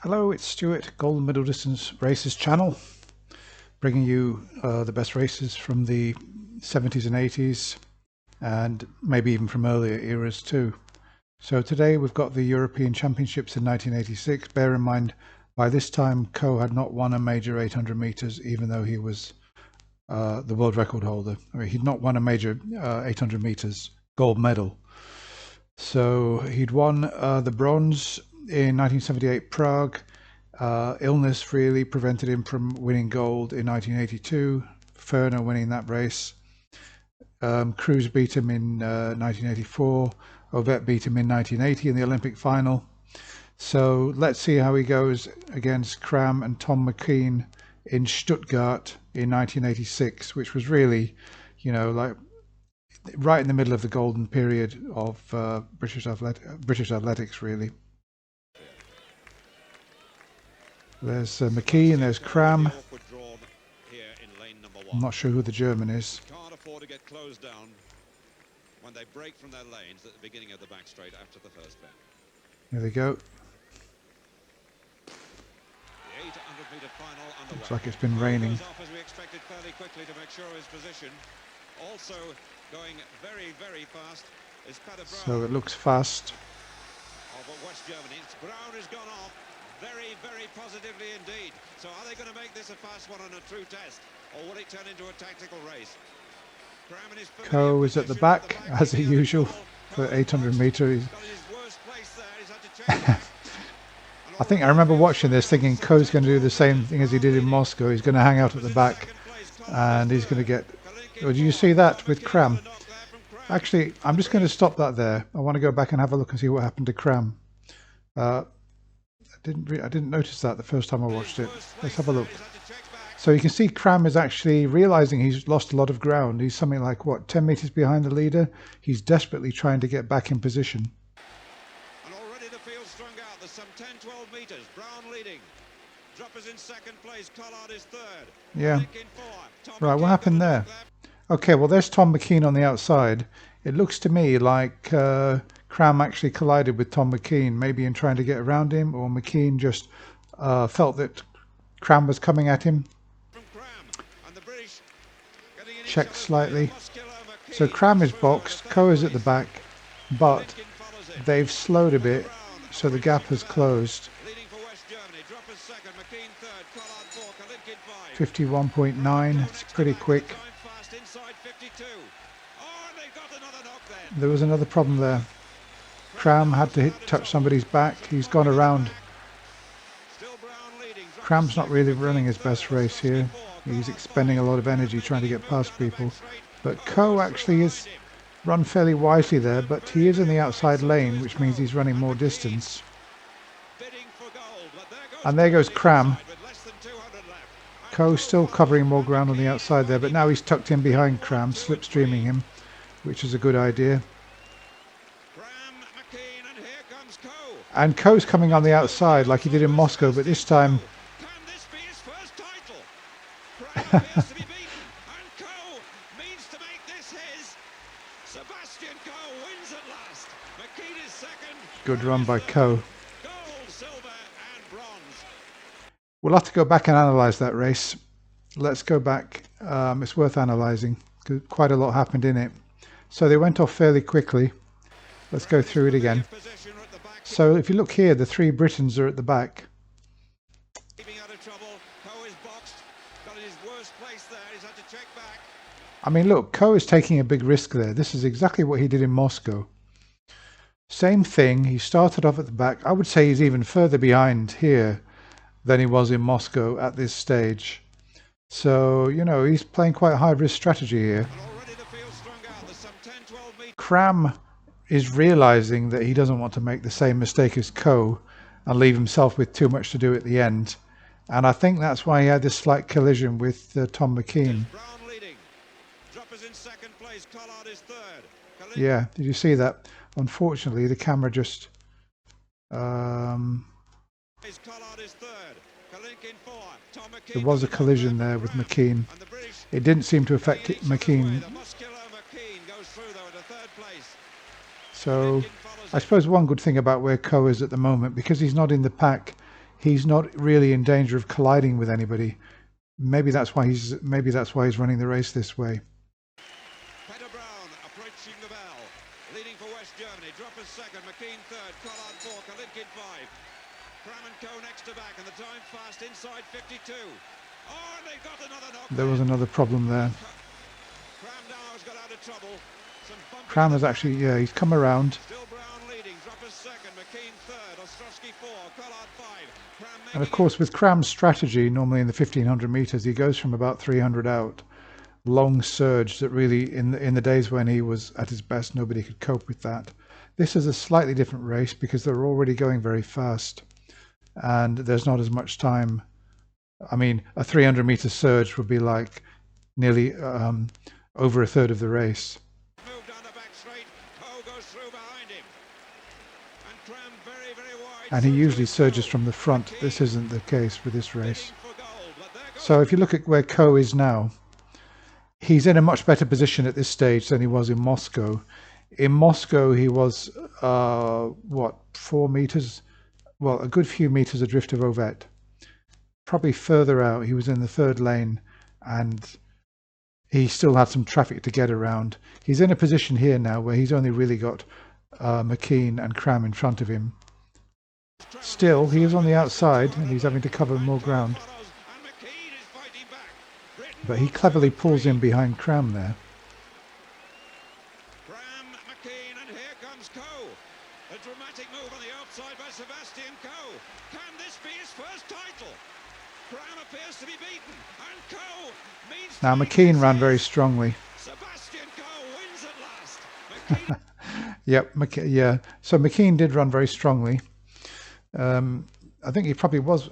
Hello, it's Stuart, Golden Middle Distance Races channel, bringing you the best races from the 70s and 80s, and maybe even from earlier eras too. So today we've got the European Championships in 1986. Bear in mind, by this time Coe had not won a major 800 meters, even though he was the world record holder. I mean, he'd not won a major 800 meters gold medal. So he'd won the bronze in 1978 Prague. Illness really prevented him from winning gold in 1982. Ferner winning that race. Cruz beat him in 1984. Ovet beat him in 1980 in the Olympic final. So let's see how he goes against Cram and Tom McKean in Stuttgart in 1986, which was really, like right in the middle of the golden period of British athletics, really. There's McKean, there's Cram. I'm not sure who the German is. Can't afford to get closed down when they break from their lanes at the beginning of the back straight after the first bend. Here they go. The 800-meter final underway. Looks like it's been raining. Goes off as we expected fairly quickly to make sure his position. Also going very, very fast is Pader Brown. So it looks fast. Over West Germany. Brown has gone off very, very positively indeed. So are they going to make this a fast one and a true test, or will it turn into a tactical race? Coe is at the back, as usual, for 800 meters. I think I remember watching this thinking Coe's going to do the same thing as he did in Moscow. He's going to hang out at the back and he's going to get... Oh, do you see that with Cram? Actually, I'm just going to stop that there. I want to go back and have a look and see what happened to Cram. I didn't notice that the first time I watched it. Let's have a look. So you can see Cram is actually realizing he's lost a lot of ground. He's something like, what, 10 meters behind the leader? He's desperately trying to get back in position. And already the field strung out. There's some 10-12 meters. Brown leading. Droppers in second place. Collard is third. Yeah. Right, what happened there? Okay, well, there's Tom McKean on the outside. It looks to me like Cram actually collided with Tom McKean, maybe in trying to get around him, or McKean just felt that Cram was coming at him. Checked slightly. So Cram is boxed, Coe is at the back, but they've slowed a bit, so the gap has closed. 51.9, it's pretty quick. There was another problem there. Cram had to touch somebody's back. He's gone around. Cram's not really running his best race here. He's expending a lot of energy trying to get past people. But Coe actually is run fairly wisely there, but he is in the outside lane, which means he's running more distance. And there goes Cram. Coe still covering more ground on the outside there, but now he's tucked in behind Cram, slipstreaming him, which is a good idea. And Coe's coming on the outside like he did in Moscow, but this time... Sebastian wins at last. McKean is second. Good run by Coe. Gold, silver and bronze. We'll have to go back and analyse that race. Let's go back. It's worth analysing because quite a lot happened in it. So they went off fairly quickly. Let's go through it again. So if you look here, the three Britons are at the back. I mean, look, Coe is taking a big risk there. This is exactly what he did in Moscow. Same thing. He started off at the back. I would say he's even further behind here than he was in Moscow at this stage. So, he's playing quite a high-risk strategy here. Cram is realizing that he doesn't want to make the same mistake as Coe and leave himself with too much to do at the end. And I think that's why he had this slight collision with Tom McKean. Yeah, did you see that? Unfortunately, the camera just... There was a collision there with McKean. It didn't seem to affect McKean. So I suppose one good thing about where Coe is at the moment, because he's not in the pack, he's not really in danger of colliding with anybody. Maybe that's why he's running the race this way. Approaching the bell, leading for West Germany. Droppers second, McKean third, Collard fourth, Kalinkin five. Cram and Co next to back, and the time fast inside 52. Oh, and they've got another knock. There was another problem there. Cram now has got out of trouble. Cram has actually, yeah, he's come around. Still Brown leading, Droppers second, McKean third, Ostrowski four, Collard five. And of course, with Cram's strategy, normally in the 1500 meters, he goes from about 300 out. Long surge that really, in the days when he was at his best, nobody could cope with that. This is a slightly different race because they're already going very fast, and there's not as much time. I mean, a 300-meter surge would be like nearly over a third of the race. Moved down the back straight. Coe goes through behind him. And Cram very, very wide. And he usually surges from the front. This isn't the case with this race. So if you look at where Coe is now, he's in a much better position at this stage than he was in Moscow. In Moscow, he was, 4 meters? Well, a good few meters adrift of Ovett. Probably further out, he was in the third lane, and he still had some traffic to get around. He's in a position here now where he's only really got McKean and Cram in front of him. Still, he is on the outside, and he's having to cover more ground. But he cleverly pulls in behind Cram there. Cram, McKean, and here comes Coe. A dramatic move on the outside by Sebastian Coe. Can this be his first title? Cram appears to be beaten, and Coe means... Now McKean ran very strongly. Sebastian Coe wins at last. Yep, yeah. So McKean did run very strongly. I think he probably was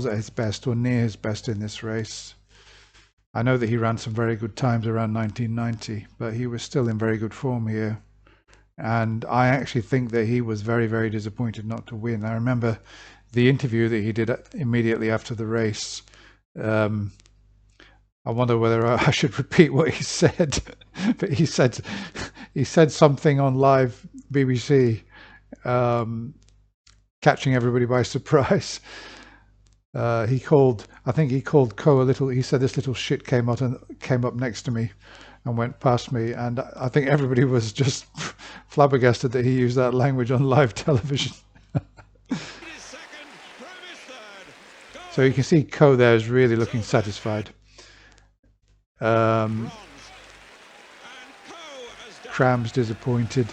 at his best or near his best in this race. I know that he ran some very good times around 1990, but he was still in very good form here. And I actually think that he was very, very disappointed not to win. I remember the interview that he did immediately after the race. I wonder whether I should repeat what he said. But he said something on live BBC, catching everybody by surprise. I think he called Coe a little. He said this little shit came up next to me and went past me, and I think everybody was just flabbergasted that he used that language on live television. So you can see Coe there is really looking satisfied. Cram's disappointed.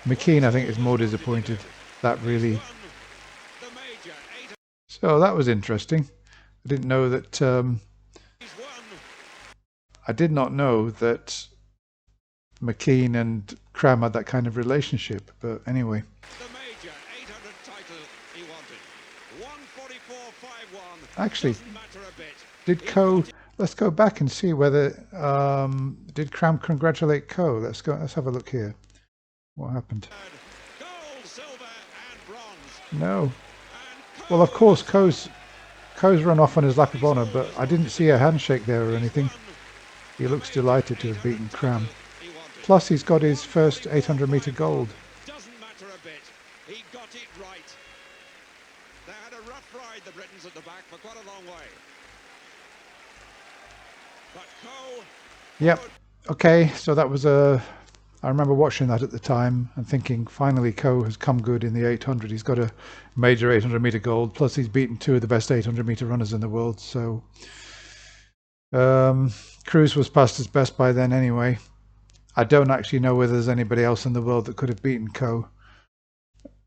McKean, I think, is more disappointed. That really... So that was interesting. I didn't know that... I did not know that McKean and Cram had that kind of relationship, but anyway. Actually, did Coe... Let's go back and see whether... did Cram congratulate Coe? Let's have a look here. What happened? No. Well, of course, Coe's run off on his lap of honour, but I didn't see a handshake there or anything. He looks delighted to have beaten Cram. Plus, he's got his first 800-metre gold. Doesn't matter a bit. He got it right. They had a rough ride, the Britons at the back, for quite a long way. But Coe... Yep. Okay, so that was a... I remember watching that at the time and thinking, finally, Coe has come good in the 800. He's got a major 800-metre gold, plus he's beaten two of the best 800-metre runners in the world. So Cruz was past his best by then anyway. I don't actually know whether there's anybody else in the world that could have beaten Coe.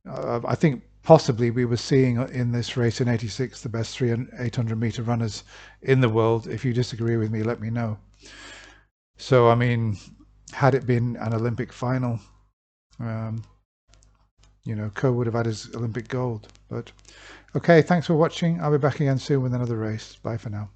I think possibly we were seeing in this race in '86 the best 800-metre runners in the world. If you disagree with me, let me know. So, I mean... Had it been an Olympic final, you know, Coe would have had his Olympic gold. But okay, thanks for watching. I'll be back again soon with another race. Bye for now.